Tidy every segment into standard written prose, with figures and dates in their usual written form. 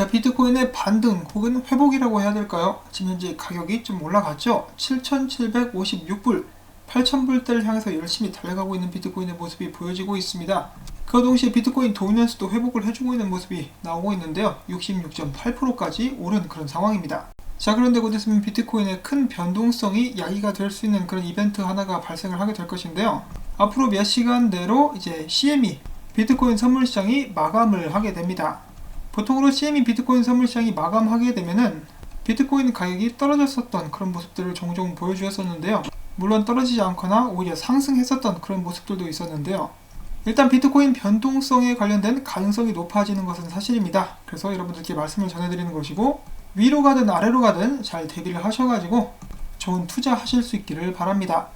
자, 비트코인의 반등 혹은 회복이라고 해야 될까요? 지금 현재 가격이 좀 올라갔죠? 7,756불, 8,000불대를 향해서 열심히 달려가고 있는 비트코인의 모습이 보여지고 있습니다. 그 동시에 비트코인 도미넌스도 회복을 해주고 있는 모습이 나오고 있는데요. 66.8%까지 오른 그런 상황입니다. 자, 그런데 곧 있으면 비트코인의 큰 변동성이 야기가 될 수 있는 그런 이벤트 하나가 발생을 하게 될 것인데요. 앞으로 몇 시간 내로 이제 CME, 비트코인 선물 시장이 마감을 하게 됩니다. 보통으로 CME 비트코인 선물 시장이 마감하게 되면은 비트코인 가격이 떨어졌었던 그런 모습들을 종종 보여주었었는데요. 물론 떨어지지 않거나 오히려 상승했었던 그런 모습들도 있었는데요. 일단 비트코인 변동성에 관련된 가능성이 높아지는 것은 사실입니다. 그래서 여러분들께 말씀을 전해드리는 것이고, 위로 가든 아래로 가든 잘 대비를 하셔가지고 좋은 투자 하실 수 있기를 바랍니다.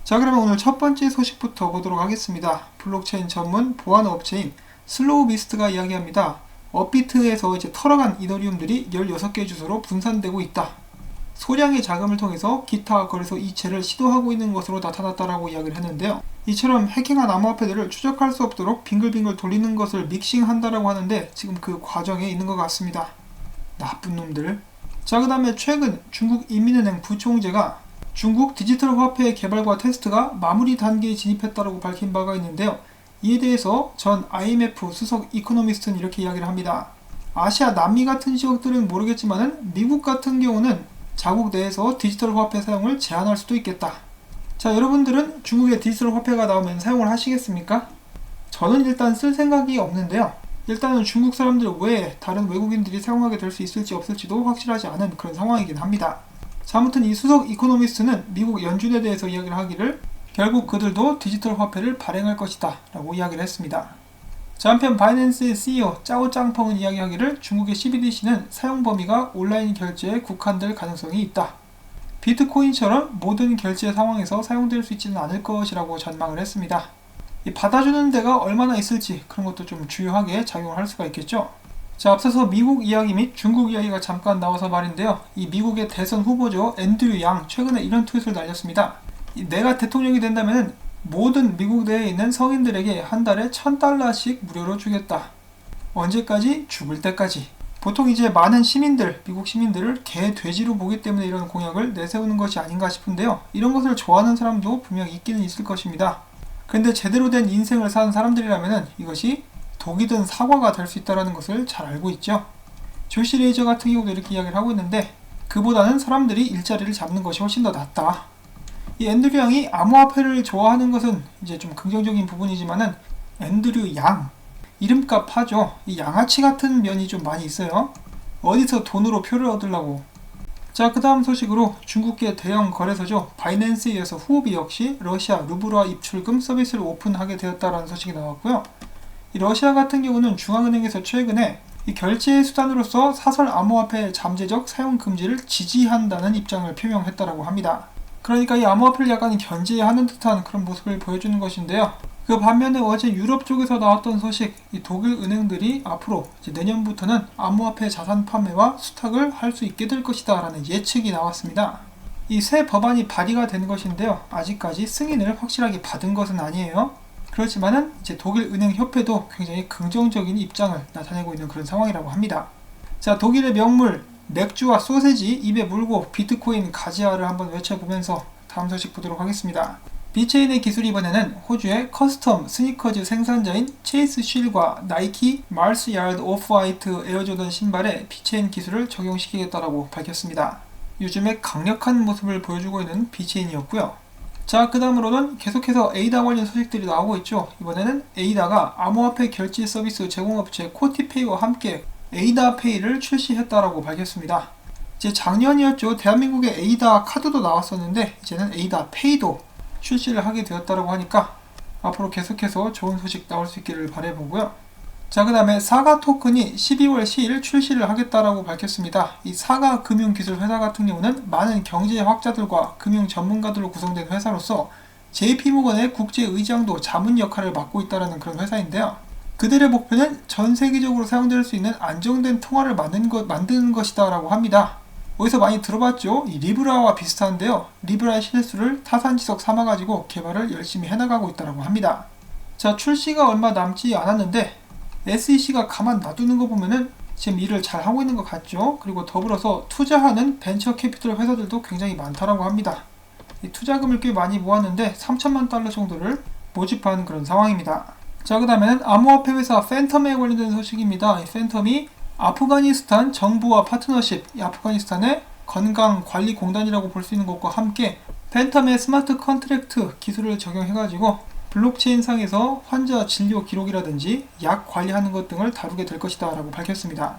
자, 그러면 오늘 첫 번째 소식부터 보도록 하겠습니다. 블록체인 전문 보안 업체인 슬로우비스트가 이야기합니다. 업비트에서 이제 털어간 이더리움들이 16개 주소로 분산되고 있다. 소량의 자금을 통해서 기타 거래소 이체를 시도하고 있는 것으로 나타났다라고 이야기를 했는데요. 이처럼 해킹한 암호화폐들을 추적할 수 없도록 빙글빙글 돌리는 것을 믹싱한다라고 하는데 지금 그 과정에 있는 것 같습니다. 나쁜 놈들. 자, 그 다음에 최근 중국 인민은행 부총재가 중국 디지털 화폐 개발과 테스트가 마무리 단계에 진입했다고 밝힌 바가 있는데요. 이에 대해서 전 IMF 수석 이코노미스트는 이렇게 이야기를 합니다. 아시아, 남미 같은 지역들은 모르겠지만은 미국 같은 경우는 자국 내에서 디지털 화폐 사용을 제한할 수도 있겠다. 자, 여러분들은 중국의 디지털 화폐가 나오면 사용을 하시겠습니까? 저는 일단 쓸 생각이 없는데요. 일단은 중국 사람들 외에 다른 외국인들이 사용하게 될 수 있을지 없을지도 확실하지 않은 그런 상황이긴 합니다. 자, 아무튼 이 수석 이코노미스트는 미국 연준에 대해서 이야기를 하기를 결국 그들도 디지털 화폐를 발행할 것이다 라고 이야기를 했습니다. 자, 한편 바이낸스의 CEO 짜오 짱펑은 이야기하기를 중국의 CBDC는 사용 범위가 온라인 결제에 국한될 가능성이 있다. 비트코인처럼 모든 결제 상황에서 사용될 수 있지는 않을 것이라고 전망을 했습니다. 이 받아주는 데가 얼마나 있을지 그런 것도 좀 주요하게 작용을 할 수가 있겠죠. 자, 앞서서 미국 이야기 및 중국 이야기가 잠깐 나와서 말인데요. 이 미국의 대선 후보죠. 앤드류 양 최근에 이런 트윗을 날렸습니다. 내가 대통령이 된다면 모든 미국 내에 있는 성인들에게 한 달에 $1,000씩 무료로 주겠다. 언제까지? 죽을 때까지. 보통 이제 많은 시민들, 미국 시민들을 개, 돼지로 보기 때문에 이런 공약을 내세우는 것이 아닌가 싶은데요. 이런 것을 좋아하는 사람도 분명 있기는 있을 것입니다. 근데 제대로 된 인생을 사는 사람들이라면 이것이 독이든 사과가 될 수 있다는 것을 잘 알고 있죠. 조시 레이저 같은 경우도 이렇게 이야기를 하고 있는데 그보다는 사람들이 일자리를 잡는 것이 훨씬 더 낫다. 이 앤드류 양이 암호화폐를 좋아하는 것은 이제 좀 긍정적인 부분이지만은 앤드류 양 이름값 하죠. 이 양아치 같은 면이 좀 많이 있어요. 어디서 돈으로 표를 얻으려고. 자, 그 다음 소식으로 중국계 대형 거래소죠. 바이낸스에 이어서 후오비 역시 러시아 루블화 입출금 서비스를 오픈하게 되었다라는 소식이 나왔고요. 이 러시아 같은 경우는 중앙은행에서 최근에 이 결제 수단으로서 사설 암호화폐 잠재적 사용 금지를 지지한다는 입장을 표명했다라고 합니다. 그러니까 이 암호화폐를 약간 견제하는 듯한 그런 모습을 보여주는 것인데요. 그 반면에 어제 유럽 쪽에서 나왔던 소식, 이 독일 은행들이 앞으로 이제 내년부터는 암호화폐 자산 판매와 수탁을 할 수 있게 될 것이다 라는 예측이 나왔습니다. 이 새 법안이 발의가 된 것인데요. 아직까지 승인을 확실하게 받은 것은 아니에요. 그렇지만은 이제 독일 은행 협회도 굉장히 긍정적인 입장을 나타내고 있는 그런 상황이라고 합니다. 자, 독일의 명물 맥주와 소세지 입에 물고 비트코인 가지아를 한번 외쳐보면서 다음 소식 보도록 하겠습니다. 비체인의 기술이 이번에는 호주의 커스텀 스니커즈 생산자인 체이스 쉴과 나이키 마르스 야드 오프 화이트 에어조던 신발에 비체인 기술을 적용시키겠다라고 밝혔습니다. 요즘에 강력한 모습을 보여주고 있는 비체인이었고요. 자, 그 다음으로는 계속해서 에이다 관련 소식들이 나오고 있죠. 이번에는 에이다가 암호화폐 결제 서비스 제공업체 코티페이와 함께 에이다페이를 출시했다라고 밝혔습니다. 이제 작년이었죠. 대한민국에 에이다 카드도 나왔었는데 이제는 에이다페이도 출시를 하게 되었다고 하니까 앞으로 계속해서 좋은 소식 나올 수 있기를 바라보고요. 자, 그 다음에 사가 토큰이 12월 10일 출시를 하겠다라고 밝혔습니다. 이 사가 금융기술 회사 같은 경우는 많은 경제학자들과 금융 전문가들로 구성된 회사로서 JP모건의 국제의장도 자문 역할을 맡고 있다는 그런 회사인데요. 그들의 목표는 전 세계적으로 사용될 수 있는 안정된 통화를 만드는 것이다 라고 합니다. 어디서 많이 들어봤죠? 이 리브라와 비슷한데요. 리브라의 실수를 타산지석 삼아가지고 개발을 열심히 해나가고 있다고 합니다. 자, 출시가 얼마 남지 않았는데 SEC가 가만 놔두는 거 보면은 지금 일을 잘 하고 있는 것 같죠. 그리고 더불어서 투자하는 벤처 캐피털 회사들도 굉장히 많다라고 합니다. 이 투자금을 꽤 많이 모았는데 3천만 달러 정도를 모집한 그런 상황입니다. 자, 그 다음에는 암호화폐 회사 팬텀에 관련된 소식입니다. 이 팬텀이 아프가니스탄 정부와 파트너십, 이 아프가니스탄의 건강관리공단이라고 볼 수 있는 것과 함께 팬텀의 스마트 컨트랙트 기술을 적용해가지고 블록체인 상에서 환자 진료 기록이라든지 약 관리하는 것 등을 다루게 될 것이다 라고 밝혔습니다.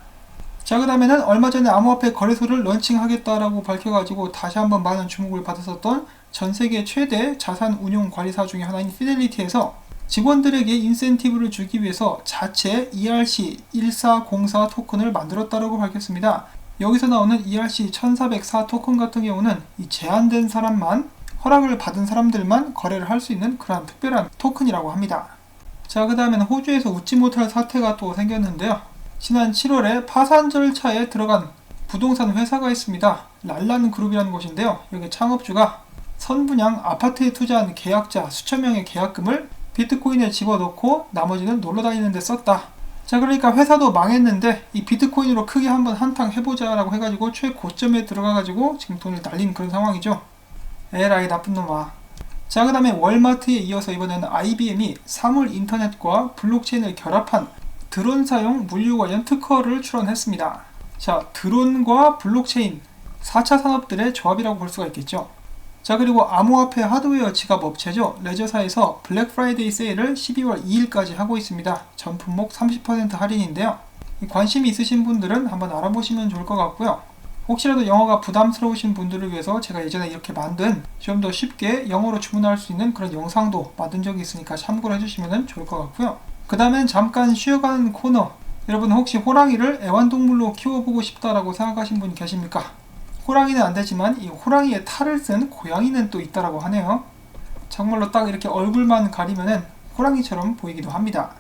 자, 그 다음에는 얼마 전에 암호화폐 거래소를 런칭하겠다라고 밝혀가지고 다시 한번 많은 주목을 받았었던 전세계 최대 자산 운용 관리사 중에 하나인 피델리티에서 직원들에게 인센티브를 주기 위해서 자체 ERC1404 토큰을 만들었다라고 밝혔습니다. 여기서 나오는 ERC1404 토큰 같은 경우는 이 제한된 사람만, 허락을 받은 사람들만 거래를 할 수 있는 그러한 특별한 토큰이라고 합니다. 자, 그 다음에는 호주에서 웃지 못할 사태가 또 생겼는데요. 지난 7월에 파산 절차에 들어간 부동산 회사가 있습니다. 랄란 그룹이라는 곳인데요. 여기 창업주가 선분양 아파트에 투자한 계약자 수천 명의 계약금을 비트코인에 집어넣고 나머지는 놀러다니는 데 썼다. 자, 그러니까 회사도 망했는데 이 비트코인으로 크게 한번 한탕 해보자 라고 해가지고 최고점에 들어가가지고 지금 돈을 날린 그런 상황이죠. 에라이 나쁜 놈아. 자, 그 다음에 월마트에 이어서 이번에는 IBM이 사물 인터넷과 블록체인을 결합한 드론 사용 물류 관련 특허를 출원했습니다. 자, 드론과 블록체인 4차 산업들의 조합이라고 볼 수가 있겠죠. 자, 그리고 암호화폐 하드웨어 지갑 업체죠. 레저사에서 블랙 프라이데이 세일을 12월 2일까지 하고 있습니다. 전 품목 30% 할인인데요. 관심이 있으신 분들은 한번 알아보시면 좋을 것 같고요. 혹시라도 영어가 부담스러우신 분들을 위해서 제가 예전에 이렇게 만든 좀 더 쉽게 영어로 주문할 수 있는 그런 영상도 만든 적이 있으니까 참고를 해주시면 좋을 것 같고요. 그 다음엔 잠깐 쉬어가는 코너. 여러분 혹시 호랑이를 애완동물로 키워보고 싶다라고 생각하신 분 계십니까? 호랑이는 안되지만 이 호랑이의 탈을 쓴 고양이는 또 있다라고 하네요. 정말로 딱 이렇게 얼굴만 가리면은 호랑이처럼 보이기도 합니다.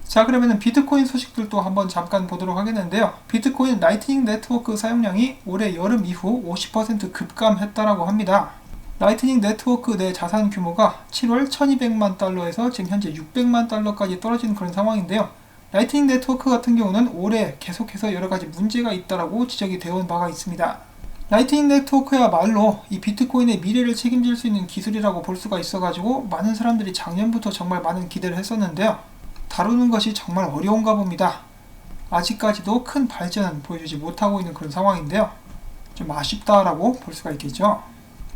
자, 그러면은 비트코인 소식들도 한번 잠깐 보도록 하겠는데요. 비트코인 라이트닝 네트워크 사용량이 올해 여름 이후 50% 급감했다라고 합니다. 라이트닝 네트워크 내 자산 규모가 7월 1200만 달러에서 지금 현재 600만 달러까지 떨어진 그런 상황인데요. 라이트닝 네트워크 같은 경우는 올해 계속해서 여러가지 문제가 있다라고 지적이 되어 온 바가 있습니다. 라이트닝 네트워크야말로 이 비트코인의 미래를 책임질 수 있는 기술이라고 볼 수가 있어가지고 많은 사람들이 작년부터 정말 많은 기대를 했었는데요. 다루는 것이 정말 어려운가 봅니다. 아직까지도 큰 발전은 보여주지 못하고 있는 그런 상황인데요. 좀 아쉽다라고 볼 수가 있겠죠.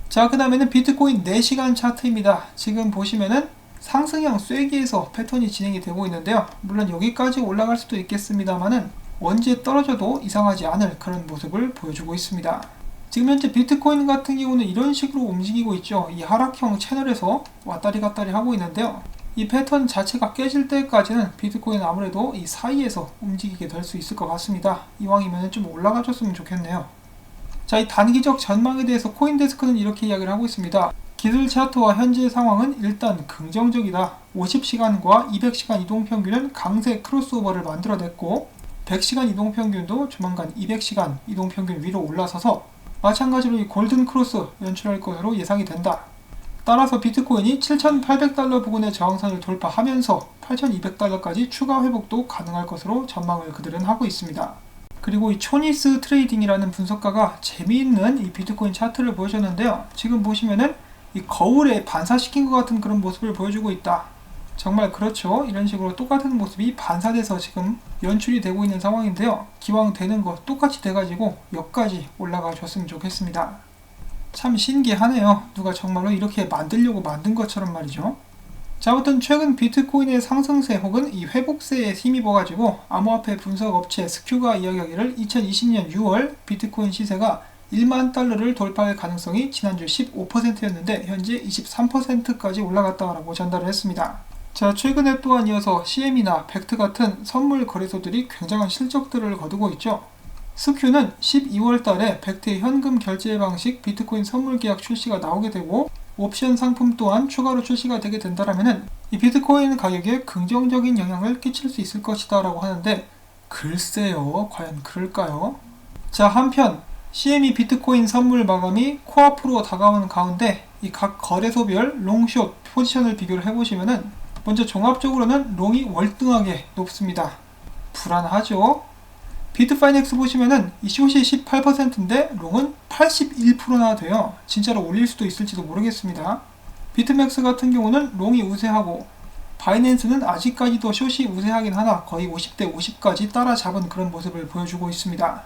자, 그 다음에는 비트코인 4시간 차트입니다. 지금 보시면은 상승형 쐐기에서 패턴이 진행이 되고 있는데요. 물론 여기까지 올라갈 수도 있겠습니다만은 언제 떨어져도 이상하지 않을 그런 모습을 보여주고 있습니다. 지금 현재 비트코인 같은 경우는 이런 식으로 움직이고 있죠. 이 하락형 채널에서 왔다리 갔다리 하고 있는데요. 이 패턴 자체가 깨질 때까지는 비트코인은 아무래도 이 사이에서 움직이게 될 수 있을 것 같습니다. 이왕이면 좀 올라가줬으면 좋겠네요. 자, 이 단기적 전망에 대해서 코인데스크는 이렇게 이야기를 하고 있습니다. 기술 차트와 현재 상황은 일단 긍정적이다. 50시간과 200시간 이동평균은 강세 크로스오버를 만들어냈고 100시간 이동평균도 조만간 200시간 이동평균 위로 올라서서 마찬가지로 이 골든 크로스 연출할 것으로 예상이 된다. 따라서 비트코인이 7,800달러 부근의 저항선을 돌파하면서 8,200달러까지 추가 회복도 가능할 것으로 전망을 그들은 하고 있습니다. 그리고 이 초니스 트레이딩이라는 분석가가 재미있는 이 비트코인 차트를 보여줬는데요. 지금 보시면은 이 거울에 반사시킨 것 같은 그런 모습을 보여주고 있다. 정말 그렇죠. 이런 식으로 똑같은 모습이 반사돼서 지금 연출이 되고 있는 상황인데요. 기왕 되는 거 똑같이 돼가지고 여기까지 올라가 줬으면 좋겠습니다. 참 신기하네요. 누가 정말로 이렇게 만들려고 만든 것처럼 말이죠. 자, 아무튼 최근 비트코인의 상승세 혹은 이 회복세에 힘입어가지고 암호화폐 분석 업체 스큐가 이야기하기를 2020년 6월 비트코인 시세가 1만 달러를 돌파할 가능성이 지난주 15%였는데 현재 23%까지 올라갔다라고 전달을 했습니다. 자, 최근에 또한 이어서 CM이나 벡트 같은 선물 거래소들이 굉장한 실적들을 거두고 있죠. 스큐는 12월 달에 벡트의 현금 결제 방식 비트코인 선물 계약 출시가 나오게 되고 옵션 상품 또한 추가로 출시가 되게 된다라면은 이 비트코인 가격에 긍정적인 영향을 끼칠 수 있을 것이다 라고 하는데 글쎄요, 과연 그럴까요? 자, 한편 CME 비트코인 선물 마감이 코앞으로 다가오는 가운데 이 각 거래소별 롱숏 포지션을 비교를 해보시면은 먼저 종합적으로는 롱이 월등하게 높습니다. 불안하죠? 비트파이넥스 보시면은 이 숏이 18%인데 롱은 81%나 돼요. 진짜로 올릴 수도 있을지도 모르겠습니다. 비트맥스 같은 경우는 롱이 우세하고 바이낸스는 아직까지도 숏이 우세하긴 하나 거의 50대 50까지 따라잡은 그런 모습을 보여주고 있습니다.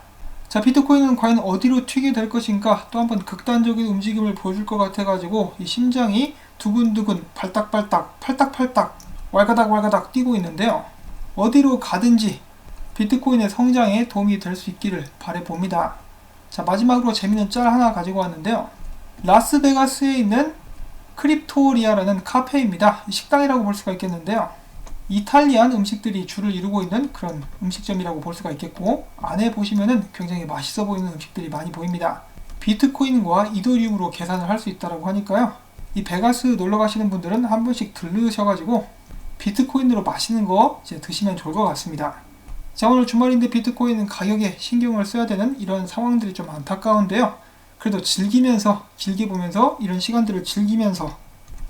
자, 비트코인은 과연 어디로 튀게 될 것인가, 또 한번 극단적인 움직임을 보여줄 것 같아가지고 이 심장이 두근두근 발딱발딱 팔딱팔딱 왈가닥 뛰고 있는데요. 어디로 가든지 비트코인의 성장에 도움이 될 수 있기를 바라봅니다. 자, 마지막으로 재밌는 짤 하나 가지고 왔는데요. 라스베가스에 있는 크립토리아라는 카페입니다. 식당이라고 볼 수가 있겠는데요. 이탈리안 음식들이 줄을 이루고 있는 그런 음식점이라고 볼 수가 있겠고, 안에 보시면은 굉장히 맛있어 보이는 음식들이 많이 보입니다. 비트코인과 이더리움으로 계산을 할 수 있다고 하니까요. 이 베가스 놀러 가시는 분들은 한 번씩 들르셔가지고 비트코인으로 맛있는 거 이제 드시면 좋을 것 같습니다. 자, 오늘 주말인데 비트코인은 가격에 신경을 써야 되는 이런 상황들이 좀 안타까운데요. 그래도 즐기면서, 길게 보면서, 이런 시간들을 즐기면서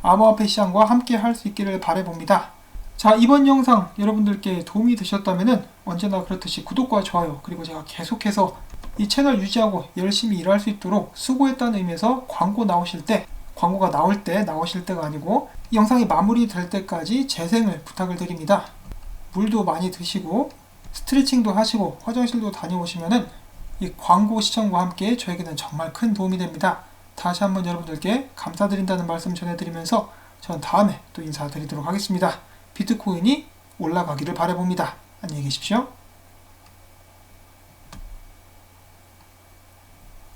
암호화폐 시장과 함께 할 수 있기를 바라봅니다. 자, 이번 영상 여러분들께 도움이 되셨다면 언제나 그렇듯이 구독과 좋아요, 그리고 제가 계속해서 이 채널 유지하고 열심히 일할 수 있도록 수고했다는 의미에서 광고가 나오실 때가 아니고 이 영상이 마무리될 때까지 재생을 부탁을 드립니다. 물도 많이 드시고 스트레칭도 하시고 화장실도 다녀오시면은 이 광고 시청과 함께 저에게는 정말 큰 도움이 됩니다. 다시 한번 여러분들께 감사드린다는 말씀 전해드리면서 전 다음에 또 인사드리도록 하겠습니다. 비트코인이 올라가기를 바라봅니다. 안녕히 계십시오.